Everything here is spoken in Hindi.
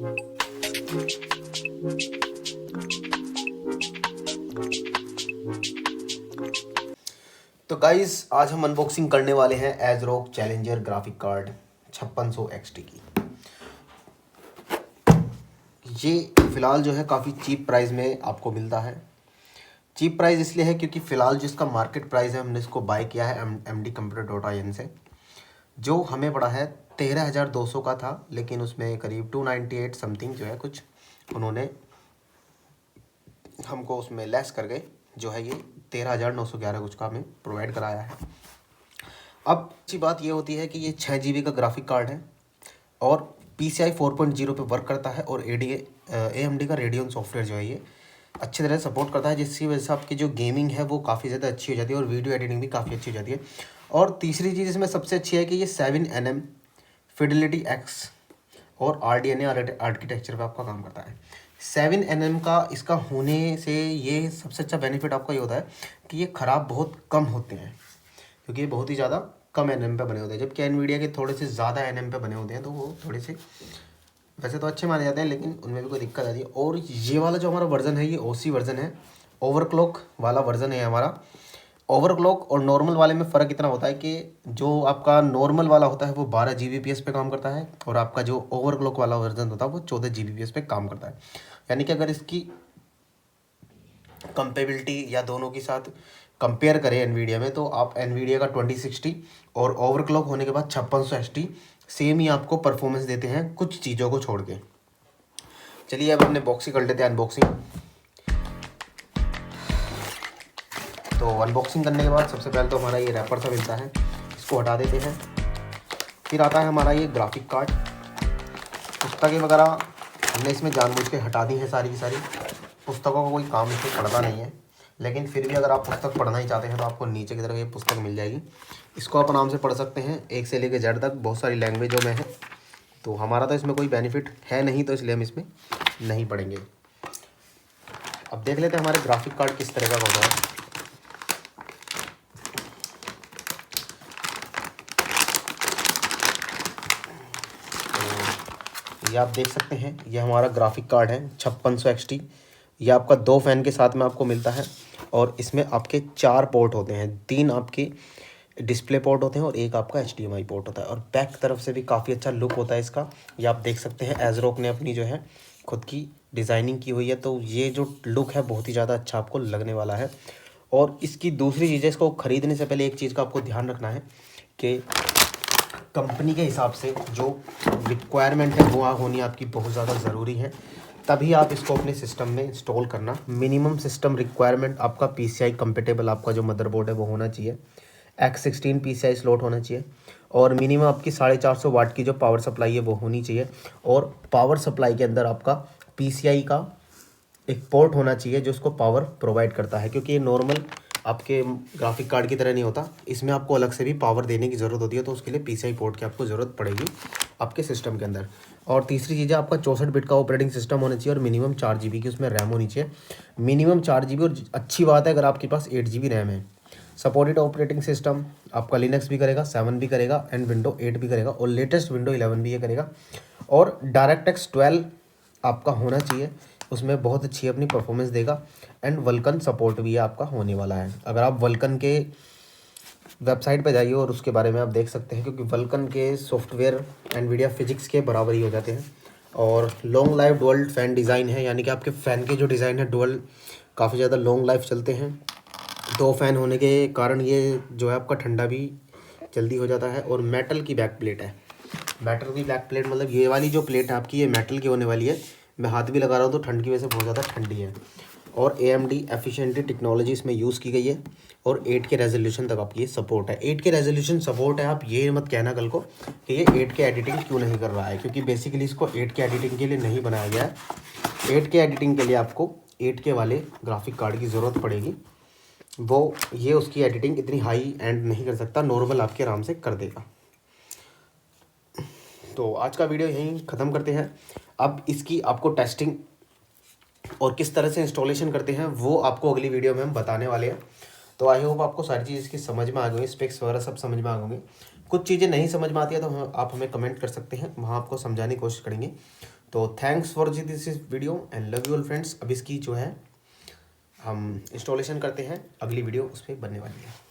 तो गाइस आज हम अनबॉक्सिंग करने वाले हैं एज़रॉक चैलेंजर ग्राफिक कार्ड 5600 XT की। ये फ़िलहाल जो है काफ़ी चीप प्राइस में आपको मिलता है। चीप प्राइस इसलिए है क्योंकि फ़िलहाल जो इसका मार्केट प्राइस है हमने इसको बाय किया है mdcomputer.in से, जो हमें पड़ा है 13,200 का था, लेकिन उसमें करीब 298 समथिंग जो है कुछ उन्होंने हमको उसमें लेस कर गए, जो है ये 13,911 कुछ का हमें प्रोवाइड कराया है। अब अच्छी बात ये होती है कि ये 6 GB का ग्राफिक कार्ड है और PCI 4.0 पे वर्क करता है और AMD का रेडियन सॉफ्टवेयर जो है ये अच्छी तरह सपोर्ट करता है, जिसकी वजह से आपकी जो गेमिंग है वो काफ़ी ज़्यादा अच्छी हो जाती है और वीडियो एडिटिंग भी काफ़ी अच्छी हो जाती है। और तीसरी चीज़ इसमें सबसे अच्छी है कि ये 7nm फिडिलिटी X और RDNA आर्किटेक्चर पर आपका काम करता है। 7nm का इसका होने से ये सबसे अच्छा बेनिफिट आपका ये होता है कि ये ख़राब बहुत कम होते हैं, क्योंकि ये बहुत ही ज़्यादा कम एनएम पे बने होते हैं, जबकि एनवीडिया के थोड़े से ज़्यादा एनएम पे बने होते हैं, तो वो थोड़े से वैसे तो अच्छे माने जाते हैं, लेकिन उनमें भी कोई दिक्कत आती है। और ये वाला जो हमारा वर्ज़न है ये OC वर्ज़न है, ओवरक्लॉक वाला वर्ज़न है हमारा। ओवरक्लॉक और नॉर्मल वाले में फ़र्क इतना होता है कि जो आपका नॉर्मल वाला होता है वो 12 Gbps पे काम करता है और आपका जो ओवरक्लॉक वाला वर्ज़न होता है वो 14 Gbps पे काम करता है। यानी कि अगर इसकी कंपेबिलिटी या दोनों के साथ कंपेयर करें एनवीडिया में, तो आप एनवीडिया का 2060 और ओवरक्लॉक होने के बाद 5600 XT सेम ही आपको परफॉर्मेंस देते हैं कुछ चीज़ों को छोड़ के। चलिए अब अपने बॉक्स ही कर लेते हैं अनबॉक्सिंग। तो अनबॉक्सिंग करने के बाद सबसे पहले तो हमारा ये रैपर सा मिलता है, इसको हटा देते हैं। फिर आता है हमारा ये ग्राफिक कार्ड। पुस्तकें वगैरह हमने इसमें जानबूझ के हटा दी हैं सारी की सारी। पुस्तकों का कोई काम इसमें पड़ता नहीं है, लेकिन फिर भी अगर आप पुस्तक पढ़ना ही चाहते हैं तो आपको नीचे की तरफ ये पुस्तक मिल जाएगी। इसको आप आराम से पढ़ सकते हैं, 1 से लेकर Z तक बहुत सारी लैंग्वेजों में है। तो हमारा तो इसमें कोई बेनिफिट है नहीं, तो इसलिए हम इसमें नहीं पढ़ेंगे। अब देख लेते हैं हमारे ग्राफिक कार्ड किस तरह का होता है। तो ये आप देख सकते हैं, ये हमारा ग्राफिक कार्ड है 5600 XT। ये आपका 2 फैन के साथ में आपको मिलता है और इसमें आपके 4 पोर्ट होते हैं, 3 आपके डिस्प्ले पोर्ट होते हैं और 1 आपका HDMI पोर्ट होता है। और बैक तरफ से भी काफ़ी अच्छा लुक होता है इसका। ये आप देख सकते हैं एज़रॉक ने अपनी जो है खुद की डिज़ाइनिंग की हुई है, तो ये जो लुक है बहुत ही ज़्यादा अच्छा आपको लगने वाला है। और इसकी दूसरी चीज़ है, इसको ख़रीदने से पहले एक चीज़ का आपको ध्यान रखना है कि कंपनी के हिसाब से जो रिक्वायरमेंट है वो होनी आपकी बहुत ज़्यादा ज़रूरी है, तभी आप इसको अपने सिस्टम में इंस्टॉल करना। मिनिमम सिस्टम रिक्वायरमेंट आपका PCI कंपेटेबल आपका जो मदरबोर्ड है वो होना चाहिए, X16 PCI स्लॉट होना चाहिए और मिनिमम आपकी 450 वाट की जो पावर सप्लाई है वो होनी चाहिए। और पावर सप्लाई के अंदर आपका PCI का एक पोर्ट होना चाहिए जो उसको पावर प्रोवाइड करता है, क्योंकि ये नॉर्मल आपके ग्राफिक कार्ड की तरह नहीं होता, इसमें आपको अलग से भी पावर देने की ज़रूरत होती है, तो उसके लिए PCI पोर्ट की आपको ज़रूरत पड़ेगी आपके सिस्टम के अंदर। और तीसरी चीज़ है आपका 64 बिट का ऑपरेटिंग सिस्टम होना चाहिए और मिनिमम 4 GB की उसमें रैम होनी चाहिए। मिनिमम 4 GB, और अच्छी बात है अगर आपके पास 8 GB रैम है। सपोर्टेड ऑपरेटिंग सिस्टम आपका लिनक्स भी करेगा, 7 भी करेगा एंड विंडो 8 भी करेगा और लेटेस्ट विंडो 11 भी ये करेगा। और DirectX 12 आपका होना चाहिए, उसमें बहुत अच्छी अपनी परफॉर्मेंस देगा। एंड वल्कन सपोर्ट भी आपका होने वाला है। अगर आप वल्कन के वेबसाइट पे जाइए और उसके बारे में आप देख सकते हैं, क्योंकि वल्कन के सॉफ्टवेयर एनवीडिया फिजिक्स के बराबर ही हो जाते हैं। और long life dual fan design है, यानी कि आपके फ़ैन के जो डिज़ाइन है डुअल काफ़ी ज़्यादा लॉन्ग लाइफ चलते हैं। 2 फैन होने के कारण ये जो है आपका ठंडा भी जल्दी हो जाता है। और मेटल की बैक प्लेट है, मेटल की बैक प्लेट मतलब ये वाली जो प्लेट है आपकी ये मेटल की होने वाली है। मैं हाथ भी लगा रहा हूँ तो ठंड की वजह से बहुत ज़्यादा ठंडी है। और AMD एफिशिएंटी टेक्नोलॉजी इसमें यूज़ की गई है और 8K रेजोल्यूशन तक आपकी ये सपोर्ट है। 8K रेजोल्यूशन सपोर्ट है, आप ये मत कहना कल को कि ये 8K एडिटिंग क्यों नहीं कर रहा है, क्योंकि बेसिकली इसको 8K एडिटिंग के लिए नहीं बनाया गया है। 8K एडिटिंग के लिए आपको 8K वाले ग्राफिक कार्ड की ज़रूरत पड़ेगी, वो ये उसकी एडिटिंग इतनी हाई एंड नहीं कर सकता, नॉर्मल आपके आराम से कर देगा। तो आज का वीडियो यहीं ख़त्म करते हैं। अब इसकी आपको टेस्टिंग और किस तरह से इंस्टॉलेशन करते हैं वो आपको अगली वीडियो में हम बताने वाले हैं। तो आई होप आपको सारी चीज़ इसकी समझ में आ गई, स्पेक्स वगैरह सब समझ में आ गई। कुछ चीज़ें नहीं समझ में आती है तो आप हमें कमेंट कर सकते हैं, वहाँ आपको समझाने की कोशिश करेंगे। तो thanks for this video and love you all friends. अब इसकी जो है हम इंस्टॉलेशन करते हैं, अगली वीडियो उस पर बनने वाली है।